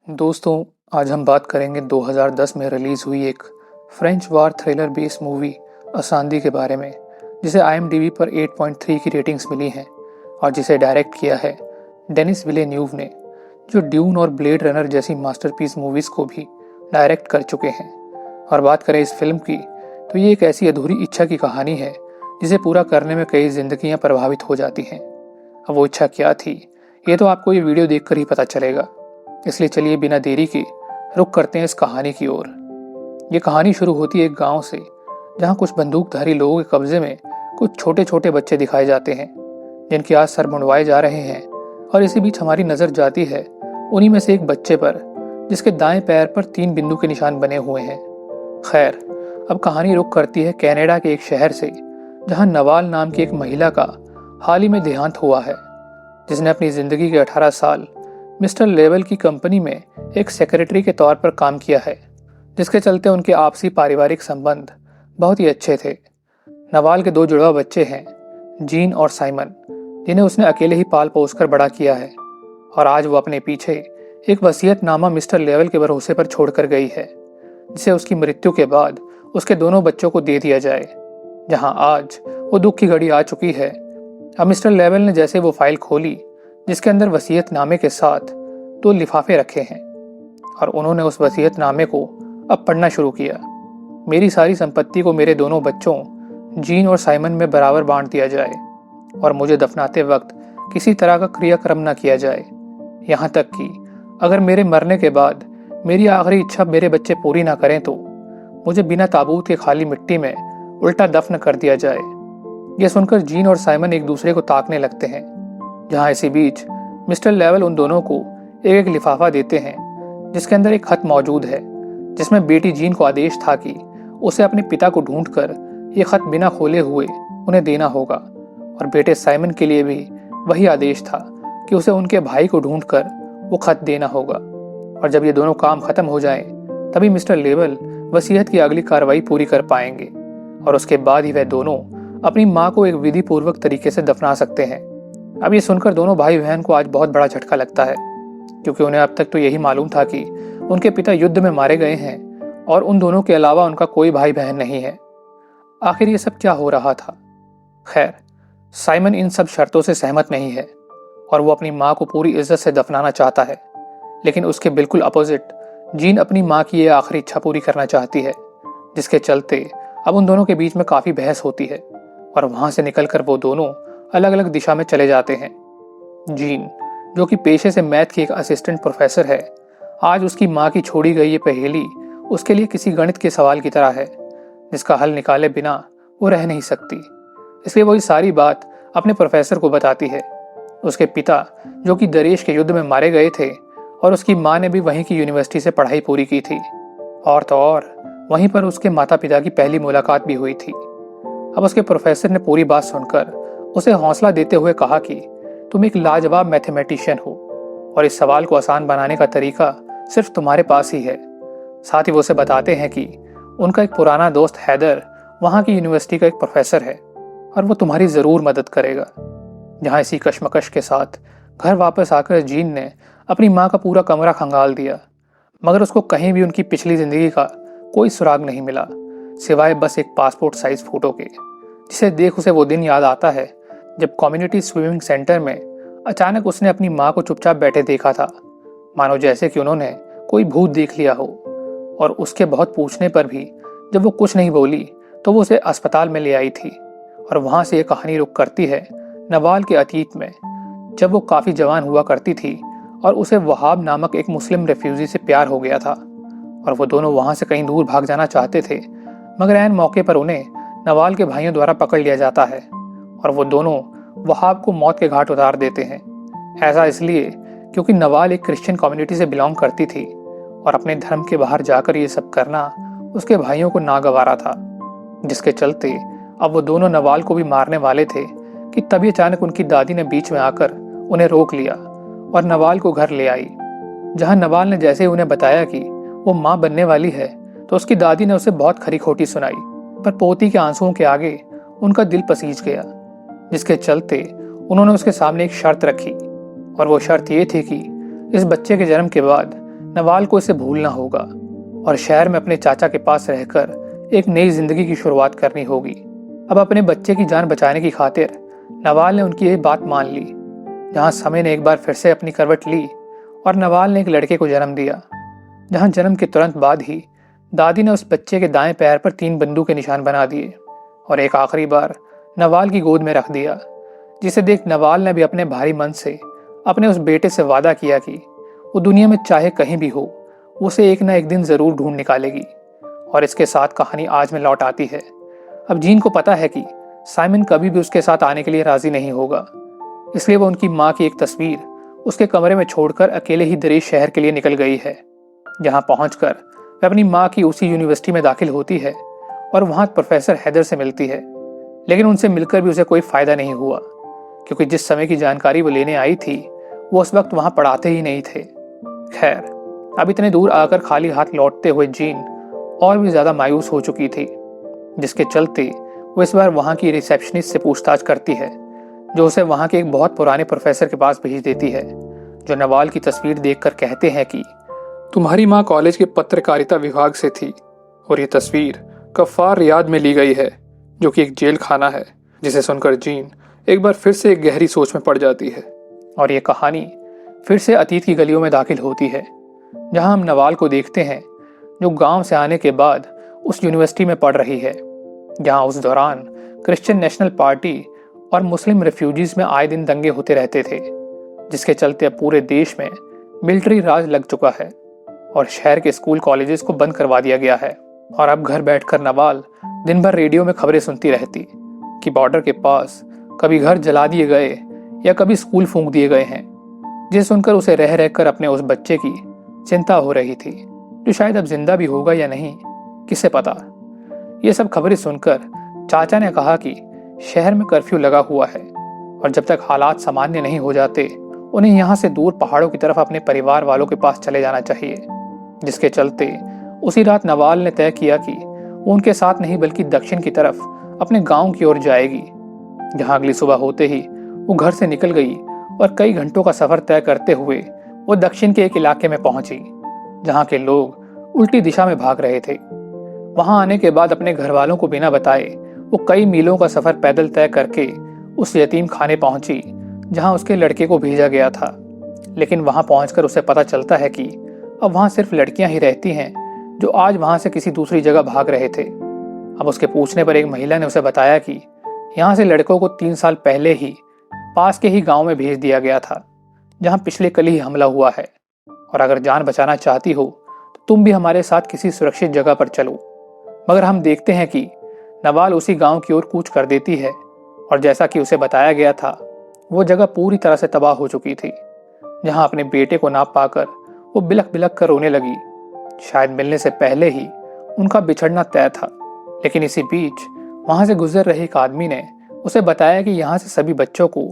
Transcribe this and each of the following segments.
दोस्तों, आज हम बात करेंगे 2010 में रिलीज़ हुई एक फ्रेंच वार थ्रिलर बेस्ड मूवी असांदी के बारे में, जिसे IMDb पर 8.3 की रेटिंग्स मिली हैं और जिसे डायरेक्ट किया है डेनिस विलेन्यूव ने, जो ड्यून और ब्लेड रनर जैसी मास्टरपीस मूवीज़ को भी डायरेक्ट कर चुके हैं। और बात करें इस फिल्म की, तो ये एक ऐसी अधूरी इच्छा की कहानी है जिसे पूरा करने में कई जिंदगियां प्रभावित हो जाती हैं। अब वो इच्छा क्या थी, ये तो आपको ये वीडियो देखकर ही पता चलेगा। इसलिए चलिए बिना देरी के रुक करते हैं इस कहानी की ओर। ये कहानी शुरू होती है एक गांव से, जहां कुछ बंदूकधारी लोगों के कब्जे में कुछ छोटे छोटे बच्चे दिखाए जाते हैं, जिनके आज सर मुंडवाए जा रहे हैं। और इसी बीच हमारी नजर जाती है उन्हीं में से एक बच्चे पर, जिसके दाएं पैर पर 3 बिंदु के निशान बने हुए हैं। खैर, अब कहानी रुक करती है कनाडा के एक शहर से, जहां नवाल नाम की एक महिला का हाल ही में देहांत हुआ है, जिसने अपनी जिंदगी के 18 साल मिस्टर लेवल की कंपनी में एक सेक्रेटरी के तौर पर काम किया है, जिसके चलते उनके आपसी पारिवारिक संबंध बहुत ही अच्छे थे। नवाल के 2 जुड़वा बच्चे हैं, जीन और साइमन, जिन्हें उसने अकेले ही पाल पोस कर बड़ा किया है। और आज वो अपने पीछे एक वसीयतनामा मिस्टर लेवल के भरोसे पर छोड़कर गई है, जिसे उसकी मृत्यु के बाद उसके दोनों बच्चों को दे दिया जाए। जहां आज वो दुख की घड़ी आ चुकी है। अब मिस्टर लेवल ने जैसे वो फाइल खोली, जिसके अंदर वसीयतनामे के साथ 2 लिफाफे रखे हैं, और उन्होंने उस वसीयतनामे को अब पढ़ना शुरू किया। मेरी सारी संपत्ति को मेरे दोनों बच्चों जीन और साइमन में बराबर बांट दिया जाए, और मुझे दफनाते वक्त किसी तरह का क्रियाक्रम न किया जाए। यहाँ तक कि अगर मेरे मरने के बाद मेरी आखिरी इच्छा मेरे बच्चे पूरी ना करें तो मुझे बिना ताबूत के खाली मिट्टी में उल्टा दफन कर दिया जाए। यह सुनकर जीन और साइमन एक दूसरे को ताकने लगते हैं। जहां इसी बीच मिस्टर लेवल उन दोनों को एक एक लिफाफा देते हैं, जिसके अंदर एक खत मौजूद है, जिसमें बेटी जीन को आदेश था कि उसे अपने पिता को ढूंढकर ये खत बिना खोले हुए उन्हें देना होगा, और बेटे साइमन के लिए भी वही आदेश था कि उसे उनके भाई को ढूंढकर वो खत देना होगा। और जब ये दोनों काम खत्म हो जाएं, तभी मिस्टर लेवल वसीयत की अगली कार्रवाई पूरी कर पाएंगे, और उसके बाद ही वह दोनों अपनी माँ को एक विधि पूर्वक तरीके से दफना सकते हैं। अब ये सुनकर दोनों भाई बहन को आज बहुत बड़ा झटका लगता है, क्योंकि उन्हें अब तक तो यही मालूम था कि उनके पिता युद्ध में मारे गए हैं और उन दोनों के अलावा उनका कोई भाई बहन नहीं है। आखिर ये सब क्या हो रहा था? खैर, साइमन इन सब शर्तों से सहमत नहीं है, और वो अपनी माँ को पूरी इज्जत से दफनाना चाहता है। लेकिन उसके बिल्कुल अपोजिट जीन अपनी माँ की ये आखिरी इच्छा पूरी करना चाहती है, जिसके चलते अब उन दोनों के बीच में काफी बहस होती है, और वहां से निकलकर वो दोनों अलग अलग दिशा में चले जाते हैं। जीन, जो कि पेशे से मैथ की एक असिस्टेंट प्रोफेसर है, आज उसकी माँ की छोड़ी गई ये पहेली उसके लिए किसी गणित के सवाल की तरह है, जिसका हल निकाले बिना वो रह नहीं सकती। इसलिए वो ये सारी बात अपने प्रोफेसर को बताती है। उसके पिता, जो कि दरेश के युद्ध में मारे गए थे, और उसकी माँ ने भी वहीं की यूनिवर्सिटी से पढ़ाई पूरी की थी, और तो और वहीं पर उसके माता पिता की पहली मुलाकात भी हुई थी। अब उसके प्रोफेसर ने पूरी बात सुनकर उसे हौसला देते हुए कहा कि तुम एक लाजवाब मैथमेटिशियन हो, और इस सवाल को आसान बनाने का तरीका सिर्फ तुम्हारे पास ही है। साथ ही वो उसे बताते हैं कि उनका एक पुराना दोस्त हैदर वहाँ की यूनिवर्सिटी का एक प्रोफेसर है, और वो तुम्हारी ज़रूर मदद करेगा। जहाँ इसी कश्मकश के साथ घर वापस आकर जीन ने अपनी माँ का पूरा कमरा खंगाल दिया, मगर उसको कहीं भी उनकी पिछली ज़िंदगी का कोई सुराग नहीं मिला, सिवाय बस एक पासपोर्ट साइज फोटो के, जिसे देख उसे वो दिन याद आता है जब कम्युनिटी स्विमिंग सेंटर में अचानक उसने अपनी माँ को चुपचाप बैठे देखा था, मानो जैसे कि उन्होंने कोई भूत देख लिया हो। और उसके बहुत पूछने पर भी जब वो कुछ नहीं बोली, तो वो उसे अस्पताल में ले आई थी। और वहाँ से ये कहानी रुक करती है नवाल के अतीत में, जब वो काफ़ी जवान हुआ करती थी और उसे वहाब नामक एक मुस्लिम रेफ्यूजी से प्यार हो गया था, और वो दोनों वहाँ से कहीं दूर भाग जाना चाहते थे, मगर ऐन मौके पर उन्हें नवाल के भाइयों द्वारा पकड़ लिया जाता है, और वो दोनों वहाब को मौत के घाट उतार देते हैं। ऐसा इसलिए क्योंकि नवाल एक क्रिश्चियन कम्युनिटी से बिलोंग करती थी, और अपने धर्म के बाहर जाकर ये सब करना उसके भाइयों को नागवारा था, जिसके चलते अब वो दोनों नवाल को भी मारने वाले थे कि तभी अचानक उनकी दादी ने बीच में आकर उन्हें रोक लिया और नवाल को घर ले आई। जहां नवाल ने जैसे ही उन्हें बताया कि वो माँ बनने वाली है, तो उसकी दादी ने उसे बहुत खरी खोटी सुनाई, पर पोती के आंसुओं के आगे उनका दिल पसीज गया, जिसके चलते उन्होंने उसके सामने एक शर्त रखी, और वो शर्त ये थी कि इस बच्चे के जन्म के बाद नवाल को इसे भूलना होगा और शहर में अपने चाचा के पास रहकर एक नई जिंदगी की शुरुआत करनी होगी। अब अपने बच्चे की जान बचाने की खातिर नवाल ने उनकी ये बात मान ली। जहां समय ने एक बार फिर से अपनी करवट ली और नवाल ने एक लड़के को जन्म दिया। जहां जन्म के तुरंत बाद ही दादी ने उस बच्चे के दाएं पैर पर 3 बंदूक के निशान बना दिए और एक आखिरी बार नवाल की गोद में रख दिया, जिसे देख नवाल ने भी अपने भारी मन से अपने उस बेटे से वादा किया कि वो दुनिया में चाहे कहीं भी हो, उसे एक ना एक दिन जरूर ढूंढ निकालेगी। और इसके साथ कहानी आज में लौट आती है। अब जीन को पता है कि साइमन कभी भी उसके साथ आने के लिए राजी नहीं होगा, इसलिए वो उनकी माँ की एक तस्वीर उसके कमरे में छोड़कर अकेले ही दरेज शहर के लिए निकल गई है। जहाँ पहुंचकर वह अपनी माँ की उसी यूनिवर्सिटी में दाखिल होती है और वहाँ प्रोफेसर हैदर से मिलती है, लेकिन उनसे मिलकर भी उसे कोई फायदा नहीं हुआ, क्योंकि जिस समय की जानकारी वो लेने आई थी वो उस वक्त वहाँ पढ़ाते ही नहीं थे। खैर, अब इतने दूर आकर खाली हाथ लौटते हुए जीन और भी ज्यादा मायूस हो चुकी थी, जिसके चलते वो इस बार वहाँ की रिसेप्शनिस्ट से पूछताछ करती है, जो उसे वहाँ के एक बहुत पुराने प्रोफेसर के पास भेज देती है, जो नवाल की तस्वीर देखकर कहते हैं कि तुम्हारी माँ कॉलेज के पत्रकारिता विभाग से थी और ये तस्वीर कफ्फार रियाद में ली गई है, जो कि एक जेल खाना है। जिसे सुनकर जीन एक बार फिर से एक गहरी सोच में पड़ जाती है और ये कहानी फिर से अतीत की गलियों में दाखिल होती है, जहां हम नवाल को देखते हैं जो गांव से आने के बाद उस यूनिवर्सिटी में पढ़ रही है, जहां उस दौरान क्रिश्चियन नेशनल पार्टी और मुस्लिम रिफ्यूजीज में आए दिन दंगे होते रहते थे, जिसके चलते अब पूरे देश में मिलिट्री राज लग चुका है और शहर के स्कूल कॉलेजेस को बंद करवा दिया गया है। और अब घर बैठकर नवाल दिन भर रेडियो में खबरें सुनती रहती कि बॉर्डर के पास कभी घर जला दिए गए या कभी स्कूल फूंक दिए गए हैं, जिसे सुनकर उसे रह रहकर अपने उस बच्चे की चिंता हो रही थी, जो शायद अब जिंदा भी होगा या नहीं, किसे पता। ये सब खबरें सुनकर चाचा ने कहा कि शहर में कर्फ्यू लगा हुआ है और जब तक हालात सामान्य नहीं हो जाते उन्हें यहाँ से दूर पहाड़ों की तरफ अपने परिवार वालों के पास चले जाना चाहिए। जिसके चलते उसी रात नवाल ने तय किया कि वो उनके साथ नहीं बल्कि दक्षिण की तरफ अपने गांव की ओर जाएगी। जहां अगली सुबह होते ही वो घर से निकल गई और कई घंटों का सफर तय करते हुए वो दक्षिण के एक इलाके में पहुंची, जहां के लोग उल्टी दिशा में भाग रहे थे। वहां आने के बाद अपने घर वालों को बिना बताए वो कई मीलों का सफर पैदल तय करके उस यतीम खाने पहुंची जहां उसके लड़के को भेजा गया था। लेकिन वहां पहुंचकर उसे पता चलता है कि अब वहां सिर्फ लड़कियां ही रहती हैं जो आज वहां से किसी दूसरी जगह भाग रहे थे। अब उसके पूछने पर एक महिला ने उसे बताया कि यहाँ से लड़कों को 3 साल पहले ही पास के ही गांव में भेज दिया गया था, जहां पिछले कल ही हमला हुआ है, और अगर जान बचाना चाहती हो तो तुम भी हमारे साथ किसी सुरक्षित जगह पर चलो। मगर हम देखते हैं कि नवाल उसी गांव की ओर कूच कर देती है और जैसा कि उसे बताया गया था वो जगह पूरी तरह से तबाह हो चुकी थी, जहां अपने बेटे को ना पाकर वो बिलख बिलख कर रोने लगी। शायद मिलने से पहले ही उनका बिछड़ना तय था। लेकिन इसी बीच वहां से गुजर रहे एक आदमी ने उसे बताया कि यहाँ से सभी बच्चों को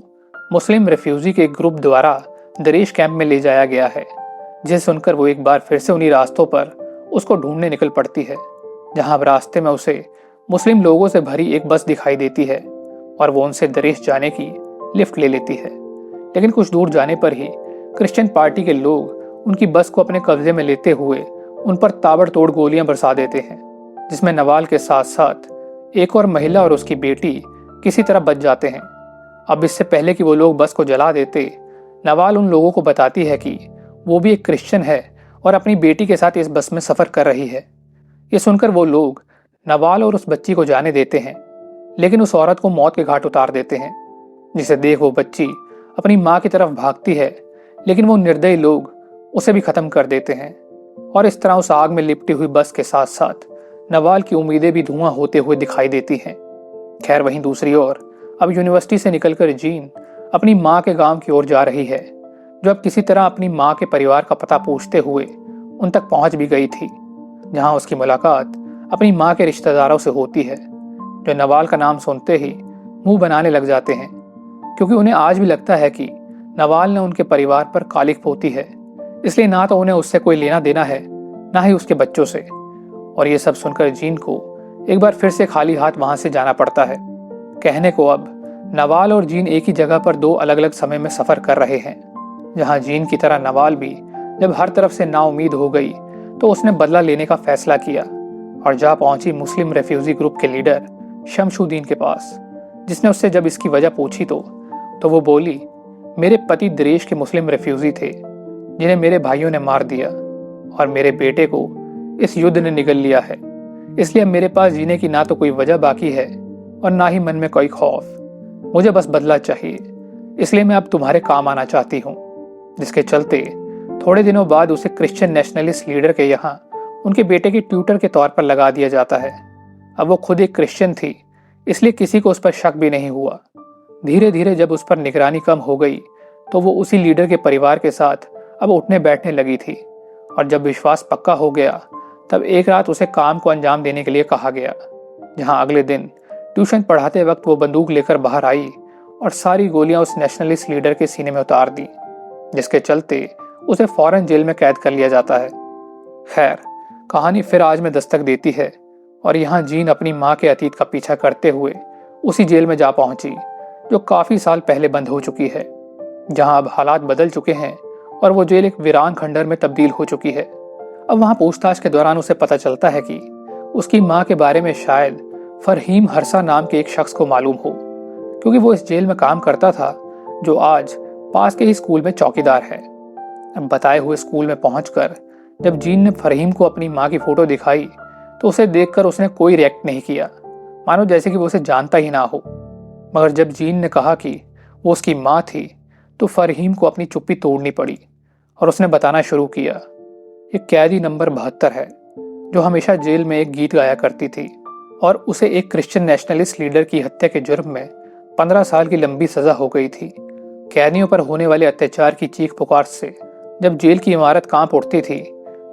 मुस्लिम रिफ्यूजी के ग्रुप द्वारा दरेश कैंप में ले जाया गया है, जिसे सुनकर वो एक बार फिर से उन्हीं रास्तों पर उसको ढूंढने निकल पड़ती है, जहां अब रास्ते में उसे मुस्लिम लोगों से भरी एक बस दिखाई देती है और वो उनसे दरेश जाने की लिफ्ट ले लेती है। लेकिन कुछ दूर जाने पर ही क्रिश्चियन पार्टी के लोग उनकी बस को अपने कब्जे में लेते हुए उन पर ताबड़तोड़ गोलियां बरसा देते हैं, जिसमें नवाल के साथ साथ एक और महिला और उसकी बेटी किसी तरह बच जाते हैं। अब इससे पहले कि वो लोग बस को जला देते, नवाल उन लोगों को बताती है कि वो भी एक क्रिश्चियन है और अपनी बेटी के साथ इस बस में सफर कर रही है। ये सुनकर वो लोग नवाल और उस बच्ची को जाने देते हैं, लेकिन उस औरत को मौत के घाट उतार देते हैं, जिसे देख वो बच्ची अपनी माँ की तरफ भागती है, लेकिन वो निर्दयी लोग उसे भी खत्म कर देते हैं। और इस तरह उस आग में लिपटी हुई बस के साथ साथ नवाल की उम्मीदें भी धुआं होते हुए दिखाई देती हैं। खैर, वहीं दूसरी ओर अब यूनिवर्सिटी से निकलकर जीन अपनी माँ के गांव की ओर जा रही है, जो अब किसी तरह अपनी माँ के परिवार का पता पूछते हुए उन तक पहुंच भी गई थी, जहां उसकी मुलाकात अपनी माँ के रिश्तेदारों से होती है, जो नवाल का नाम सुनते ही मुंह बनाने लग जाते हैं, क्योंकि उन्हें आज भी लगता है कि नवाल ने उनके परिवार पर कालिख पोती है, इसलिए ना तो उन्हें उससे कोई लेना देना है, ना ही उसके बच्चों से। और ये सब सुनकर जीन को एक बार फिर से खाली हाथ वहां से जाना पड़ता है। कहने को अब नवाल और जीन एक ही जगह पर 2 अलग अलग समय में सफर कर रहे हैं, जहां जीन की तरह नवाल भी जब हर तरफ से नाउम्मीद हो गई तो उसने बदला लेने का फैसला किया और जा पहुंची मुस्लिम रेफ्यूजी ग्रुप के लीडर शमशुद्दीन के पास, जिसने उससे जब इसकी वजह पूछी तो वो बोली, मेरे पति देश के मुस्लिम रेफ्यूजी थे जिन्हें मेरे भाइयों ने मार दिया और मेरे बेटे को इस युद्ध ने निगल लिया है, इसलिए मेरे पास जीने की ना तो कोई वजह बाकी है और ना ही मन में कोई खौफ। मुझे बस बदला चाहिए, इसलिए मैं अब तुम्हारे काम आना चाहती हूँ। जिसके चलते थोड़े दिनों बाद उसे क्रिश्चियन नेशनलिस्ट लीडर के यहाँ उनके बेटे की ट्यूटर के तौर पर लगा दिया जाता है। अब वो खुद एक क्रिश्चियन थी, इसलिए किसी को उस पर शक भी नहीं हुआ। धीरे धीरे जब उस पर निगरानी कम हो गई तो वो उसी लीडर के परिवार के साथ अब उठने बैठने लगी थी, और जब विश्वास पक्का हो गया तब एक रात उसे काम को अंजाम देने के लिए कहा गया, जहां अगले दिन ट्यूशन पढ़ाते वक्त वो बंदूक लेकर बाहर आई और सारी गोलियां उस नेशनलिस्ट लीडर के सीने में उतार दी, जिसके चलते उसे फौरन जेल में कैद कर लिया जाता है। खैर, कहानी फिर आज में दस्तक देती है और यहाँ जीन अपनी माँ के अतीत का पीछा करते हुए उसी जेल में जा पहुंची जो काफी साल पहले बंद हो चुकी है, जहां अब हालात बदल चुके हैं और वो जेल एक वीरान खंडर में तब्दील हो चुकी है। अब वहां पूछताछ के दौरान उसे पता चलता है कि उसकी माँ के बारे में शायद फरहीम हरसा नाम के एक शख्स को मालूम हो, क्योंकि वो इस जेल में काम करता था जो आज पास के ही स्कूल में चौकीदार है। अब बताए हुए स्कूल में पहुंचकर जब जीन ने फरहीम को अपनी माँ की फोटो दिखाई तो उसे देखकर उसने कोई रिएक्ट नहीं किया, मानो जैसे कि वो उसे जानता ही ना हो। मगर जब जीन ने कहा कि वो उसकी माँ थी तो फरहीम को अपनी चुप्पी तोड़नी पड़ी और उसने बताना शुरू किया। ये कैदी नंबर 72 है जो हमेशा जेल में एक गीत गाया करती थी और उसे एक क्रिश्चियन नेशनलिस्ट लीडर की हत्या के जुर्म में 15 साल की लंबी सजा हो गई थी। कैदियों पर होने वाले अत्याचार की चीख पुकार से जब जेल की इमारत कांप उठती थी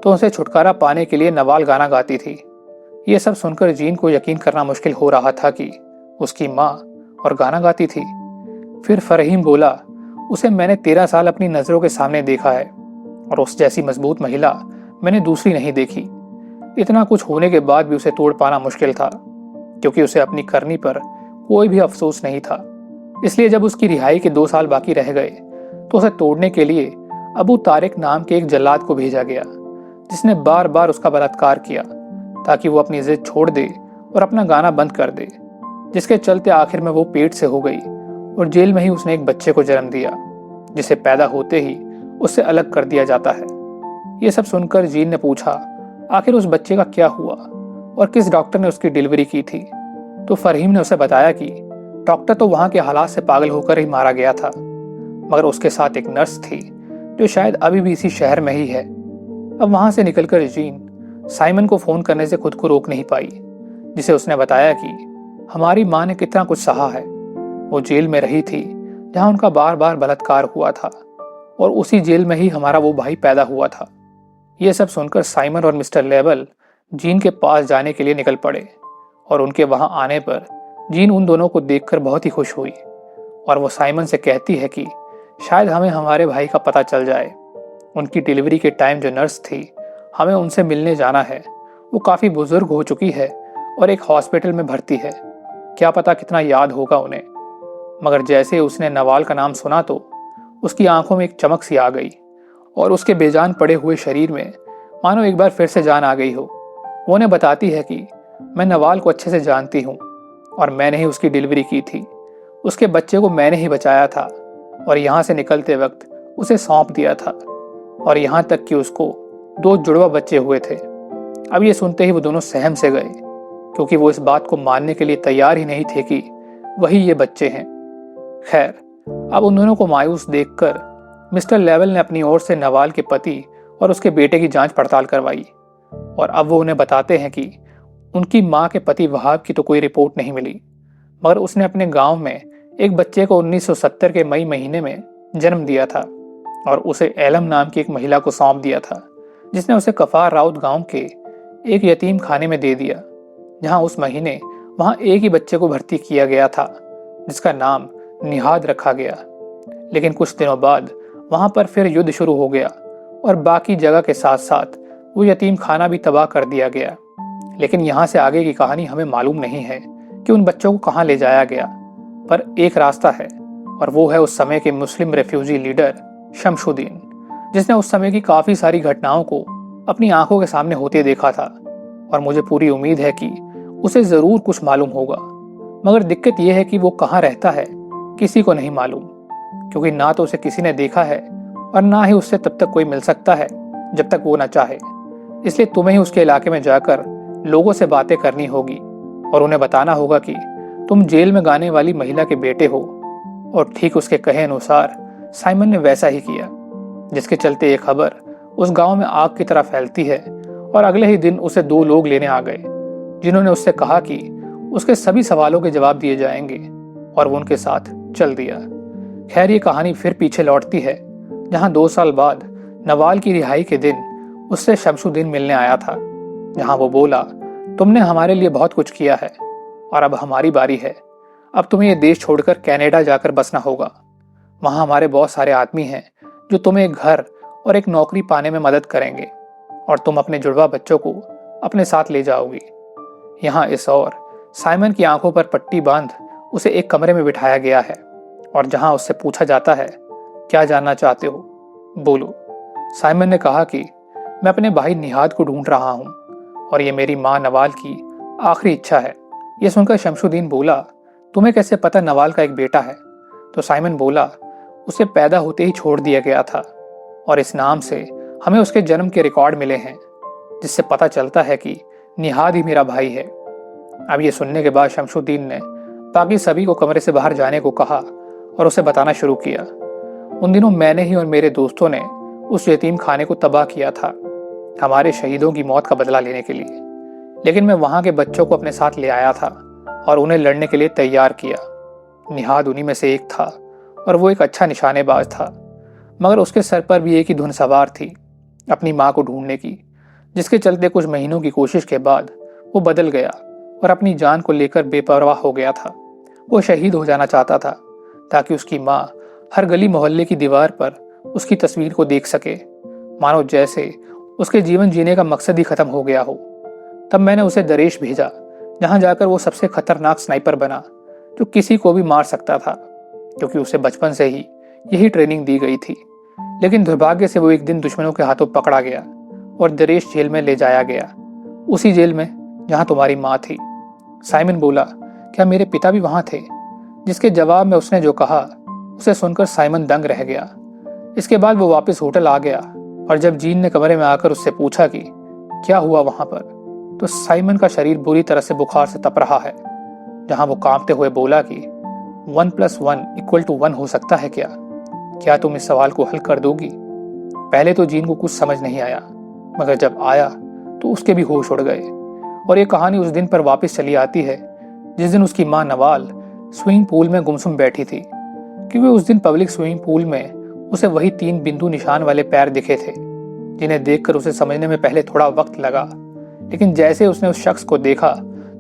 तो उसे छुटकारा पाने के लिए नवाल गाना गाती थी। ये सब सुनकर जीन को यकीन करना मुश्किल हो रहा था कि उसकी माँ और गाना गाती थी। फिर फरहीम बोला, उसे मैंने 13 साल अपनी नजरों के सामने देखा है और उस जैसी मजबूत महिला मैंने दूसरी नहीं देखी। इतना कुछ होने के बाद भी उसे तोड़ पाना मुश्किल था, क्योंकि उसे अपनी करनी पर कोई भी अफसोस नहीं था। इसलिए जब उसकी रिहाई के 2 साल बाकी रह गए तो उसे तोड़ने के लिए अबू तारिक नाम के एक जल्लाद को भेजा गया, जिसने बार बार उसका बलात्कार किया ताकि वो अपनी जिद छोड़ दे और अपना गाना बंद कर दे, जिसके चलते आखिर में वो पेट से हो गई और जेल में ही उसने एक बच्चे को जन्म दिया, जिसे पैदा होते ही उससे अलग कर दिया जाता है। ये सब सुनकर जीन ने पूछा, आखिर उस बच्चे का क्या हुआ और किस डॉक्टर ने उसकी डिलीवरी की थी। तो फरहीम ने उसे बताया कि डॉक्टर तो वहां के हालात से पागल होकर ही मारा गया था, मगर उसके साथ एक नर्स थी जो शायद अभी भी इसी शहर में ही है। अब वहां से निकलकर जीन साइमन को फोन करने से खुद को रोक नहीं पाई, जिसे उसने बताया कि हमारी माँ ने कितना कुछ सहा है। वो जेल में रही थी जहां उनका बार बार बलात्कार हुआ था और उसी जेल में ही हमारा वो भाई पैदा हुआ था। ये सब सुनकर साइमन और मिस्टर लेवल जीन के पास जाने के लिए निकल पड़े और उनके वहां आने पर जीन उन दोनों को देखकर बहुत ही खुश हुई और वो साइमन से कहती है कि शायद हमें हमारे भाई का पता चल जाए। उनकी डिलीवरी के टाइम जो नर्स थी, हमें उनसे मिलने जाना है। वो काफ़ी बुजुर्ग हो चुकी है और एक हॉस्पिटल में भर्ती है, क्या पता कितना याद होगा उन्हें। मगर जैसे उसने नवाल का नाम सुना तो उसकी आंखों में एक चमक सी आ गई और उसके बेजान पड़े हुए शरीर में मानो एक बार फिर से जान आ गई हो। वो उन्हें बताती है कि मैं नवाल को अच्छे से जानती हूँ और मैंने ही उसकी डिलीवरी की थी। उसके बच्चे को मैंने ही बचाया था और यहाँ से निकलते वक्त उसे सौंप दिया था, और यहाँ तक कि उसको 2 जुड़वा बच्चे हुए थे। अब ये सुनते ही वो दोनों सहम से गए, क्योंकि वो इस बात को मानने के लिए तैयार ही नहीं थे कि वही ये बच्चे हैं। खैर, अब उन दोनों को मायूस देखकर मिस्टर लेवल ने अपनी ओर से नवाल के पति और उसके बेटे की जांच पड़ताल करवाई, और अब वो उन्हें बताते हैं कि उनकी माँ के पति वहाब की तो कोई रिपोर्ट नहीं मिली, मगर उसने अपने गांव में एक बच्चे को 1970 के मई महीने में जन्म दिया था और उसे एलम नाम की एक महिला को सौंप दिया था, जिसने उसे कफार राउत गांव के एक यतीम खाने में दे दिया, जहां उस महीने वहां एक ही बच्चे को भर्ती किया गया था जिसका नाम निहाद रखा गया। लेकिन कुछ दिनों बाद वहां पर फिर युद्ध शुरू हो गया और बाकी जगह के साथ साथ वो यतीम खाना भी तबाह कर दिया गया। लेकिन यहाँ से आगे की कहानी हमें मालूम नहीं है कि उन बच्चों को कहाँ ले जाया गया, पर एक रास्ता है और वो है उस समय के मुस्लिम रेफ्यूजी लीडर शमशुद्दीन, जिसने उस समय की काफी सारी घटनाओं को अपनी आंखों के सामने होते देखा था। और मुझे पूरी उम्मीद है कि उसे जरूर कुछ मालूम होगा। मगर दिक्कत यह है कि वो कहाँ रहता है किसी को नहीं मालूम, क्योंकि ना तो उसे किसी ने देखा है और ना ही उससे तब तक कोई मिल सकता है जब तक वो ना चाहे। इसलिए तुम्हें ही उसके इलाके में जाकर लोगों से बातें करनी होगी और उन्हें बताना होगा कि तुम जेल में गाने वाली महिला के बेटे हो। और ठीक उसके कहे अनुसार साइमन ने वैसा ही किया, जिसके चलते ये खबर उस गांव में आग की तरह फैलती है। और अगले ही दिन उसे दो लोग लेने आ गए, जिन्होंने उससे कहा कि उसके सभी सवालों के जवाब दिए जाएंगे, और वो उनके साथ चल दिया। खैर, ये कहानी फिर पीछे लौटती है, जहां 2 साल बाद नवाल की रिहाई के दिन उससे शमशुद्दीन मिलने आया था। जहां वो बोला, तुमने हमारे लिए बहुत कुछ किया है और अब हमारी बारी है। अब तुम्हें ये देश छोड़कर कनाडा जाकर बसना होगा। वहां हमारे बहुत सारे आदमी हैं जो तुम्हें एक घर और एक नौकरी पाने में मदद करेंगे, और तुम अपने जुड़वा बच्चों को अपने साथ ले जाओगी। यहाँ इस ओर साइमन की आंखों पर पट्टी बांध उसे एक कमरे में बिठाया गया है, और जहां उससे पूछा जाता है, क्या जानना चाहते हो, बोलो। साइमन ने कहा कि मैं अपने भाई निहाद को ढूंढ रहा हूं, और ये मेरी माँ नवाल की आखिरी इच्छा है। यह सुनकर शमशुद्दीन बोला, तुम्हें कैसे पता नवाल का एक बेटा है? तो साइमन बोला, उसे पैदा होते ही छोड़ दिया गया था, और इस नाम से हमें उसके जन्म के रिकॉर्ड मिले हैं, जिससे पता चलता है कि निहाद ही मेरा भाई है। अब ये सुनने के बाद शमशुद्दीन ने बाकी सभी को कमरे से बाहर जाने को कहा और उसे बताना शुरू किया। उन दिनों मैंने ही और मेरे दोस्तों ने उस यतीम खाने को तबाह किया था, हमारे शहीदों की मौत का बदला लेने के लिए। लेकिन मैं वहां के बच्चों को अपने साथ ले आया था और उन्हें लड़ने के लिए तैयार किया। निहाद उन्हीं में से एक था, और वो एक अच्छा निशानेबाज था। मगर उसके सर पर भी एक ही धुन सवार थी, अपनी माँ को ढूंढने की, जिसके चलते कुछ महीनों की कोशिश के बाद वो बदल गया और अपनी जान को लेकर बेपरवाह हो गया था। वो शहीद हो जाना चाहता था, ताकि उसकी माँ हर गली मोहल्ले की दीवार पर उसकी तस्वीर को देख सके, मानो जैसे उसके जीवन जीने का मकसद ही खत्म हो गया हो। तब मैंने उसे दरेश भेजा, जहां जाकर वो सबसे खतरनाक स्नाइपर बना जो किसी को भी मार सकता था, क्योंकि उसे बचपन से ही यही ट्रेनिंग दी गई थी। लेकिन दुर्भाग्य से वो एक दिन दुश्मनों के हाथों पकड़ा गया और दरेश जेल में ले जाया गया, उसी जेल में जहां तुम्हारी माँ थी। साइमन बोला, क्या मेरे पिता भी वहां थे? जिसके जवाब में उसने जो कहा, उसे सुनकर साइमन दंग रह गया। इसके बाद वो वापस होटल आ गया, और जब जीन ने कमरे में आकर उससे पूछा कि क्या हुआ वहां पर, तो साइमन का शरीर बुरी तरह से बुखार से तप रहा है। जहां वो कांपते हुए बोला कि 1+1=1 हो सकता है क्या तुम इस सवाल को हल कर दोगी? पहले तो जीन को कुछ समझ नहीं आया, मगर जब आया तो उसके भी होश उड़ गए। और ये कहानी उस दिन पर वापस चली आती है जिस दिन उसकी माँ नवाल स्विमिंग पूल में गुमसुम बैठी थी, क्योंकि उस दिन पब्लिक स्विमिंग पूल में उसे वही 3 बिंदु निशान वाले पैर दिखे थे, जिन्हें देखकर उसे समझने में पहले थोड़ा वक्त लगा। लेकिन जैसे उसने उस शख्स को देखा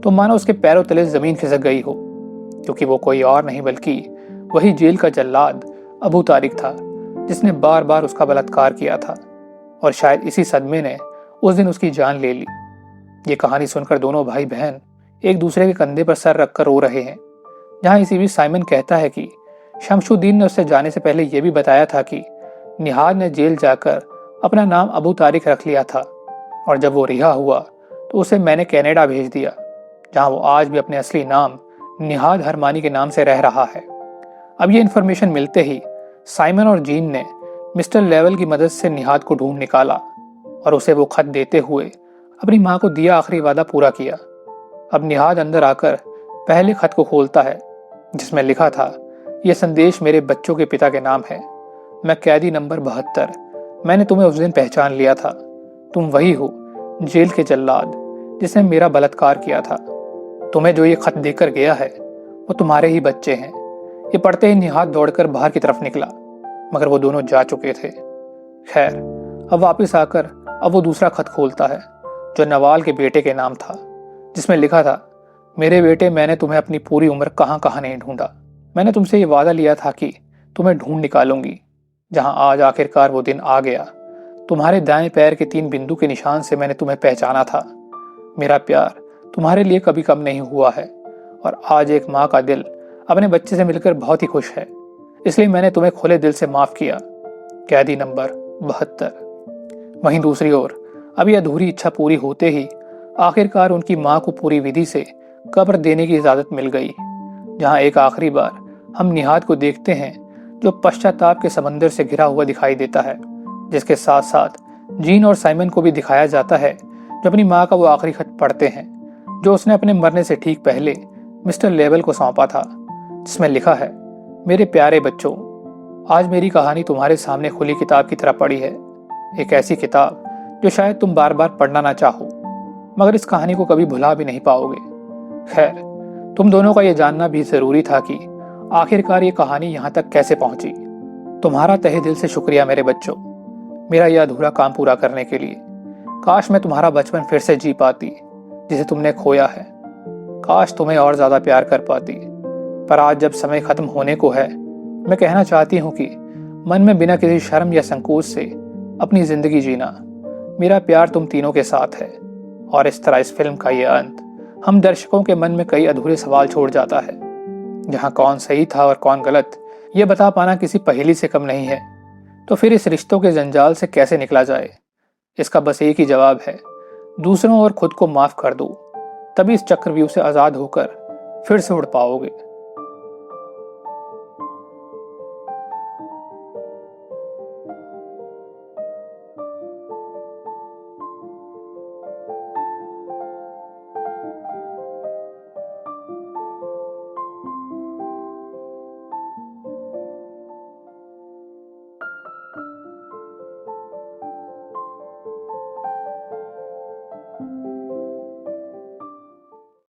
तो मानो उसके पैरों तले जमीन खिसक गई हो, क्योंकि वो कोई और नहीं बल्कि वही जेल का जल्लाद अबू तारिक था, जिसने बार बार उसका बलात्कार किया था, और शायद इसी सदमे ने उस दिन उसकी जान ले ली। ये कहानी सुनकर दोनों भाई बहन एक दूसरे के कंधे पर सर रखकर रो रहे हैं। जहां इसी बीच साइमन कहता है कि शमशुद्दीन ने उससे जाने से पहले यह भी बताया था कि निहाद ने जेल जाकर अपना नाम अबू तारिक रख लिया था, और जब वो रिहा हुआ तो उसे मैंने कनाडा भेज दिया, जहां वो आज भी अपने असली नाम निहाद हरमानी के नाम से रह रहा है। अब ये इन्फॉर्मेशन मिलते ही साइमन और जीन ने मिस्टर लेवल की मदद से निहाद को ढूंढ निकाला और उसे वो खत देते हुए अपनी माँ को दिया आखिरी वादा पूरा किया। अब निहाद अंदर आकर पहले खत को खोलता है, जिसमें लिखा था, यह संदेश मेरे बच्चों के पिता के नाम है। मैं कैदी नंबर 72, मैंने तुम्हें उस दिन पहचान लिया था। तुम वही हो, जेल के जल्लाद जिसने मेरा बलात्कार किया था। तुम्हें जो ये खत देकर गया है वो तुम्हारे ही बच्चे हैं। ये पढ़ते ही निहाद दौड़कर बाहर की तरफ निकला, मगर वो दोनों जा चुके थे। खैर, अब वापस आकर अब वो दूसरा खत खोलता है, जो नवाल के बेटे के नाम था, जिसमें लिखा था, मेरे बेटे, मैंने तुम्हें अपनी पूरी उम्र कहाँ कहाँ नहीं ढूंढा। मैंने तुमसे ये वादा लिया था कि तुम्हें ढूंढ निकालूंगी, जहां आज आखिरकार वो दिन आ गया। तुम्हारे दाएं पैर के 3 बिंदु के निशान से मैंने तुम्हें पहचाना था। मेरा प्यार तुम्हारे लिए कभी कम नहीं हुआ है, और आज एक माँ का दिल अपने बच्चे से मिलकर बहुत ही खुश है। इसलिए मैंने तुम्हें खुले दिल से माफ किया। कैदी नंबर 72। वहीं दूसरी ओर अभी अधूरी इच्छा पूरी होते ही आखिरकार उनकी मां को पूरी विधि से कब्र देने की इजाजत मिल गई, जहां एक आखिरी बार हम निहाद को देखते हैं जो पश्चाताप के समंदर से घिरा हुआ दिखाई देता है, जिसके साथ साथ जीन और साइमन को भी दिखाया जाता है जो अपनी मां का वो आखिरी खत पढ़ते हैं जो उसने अपने मरने से ठीक पहले मिस्टर लेवल को सौंपा था, जिसमें लिखा है, मेरे प्यारे बच्चों, आज मेरी कहानी तुम्हारे सामने खुली किताब की तरह पड़ी है। एक ऐसी किताब जो शायद तुम बार बार पढ़ना ना चाहो, मगर इस कहानी को कभी भुला भी नहीं पाओगे। खैर, तुम दोनों का यह जानना भी जरूरी था कि आखिरकार ये कहानी यहाँ तक कैसे पहुंची। तुम्हारा तहे दिल से शुक्रिया मेरे बच्चों, मेरा यह अधूरा काम पूरा करने के लिए। काश मैं तुम्हारा बचपन फिर से जी पाती जिसे तुमने खोया है। काश तुम्हें और ज्यादा प्यार कर पाती। पर आज जब समय खत्म होने को है, मैं कहना चाहती हूँ कि मन में बिना किसी शर्म या संकोच से अपनी जिंदगी जीना। मेरा प्यार तुम तीनों के साथ है। और इस तरह इस फिल्म का ये अंत हम दर्शकों के मन में कई अधूरे सवाल छोड़ जाता है, जहाँ कौन सही था और कौन गलत ये बता पाना किसी पहेली से कम नहीं है। तो फिर इस रिश्तों के जंजाल से कैसे निकला जाए? इसका बस एक ही जवाब है, दूसरों और खुद को माफ कर दो, तभी इस चक्रव्यूह से आजाद होकर फिर से उड़ पाओगे।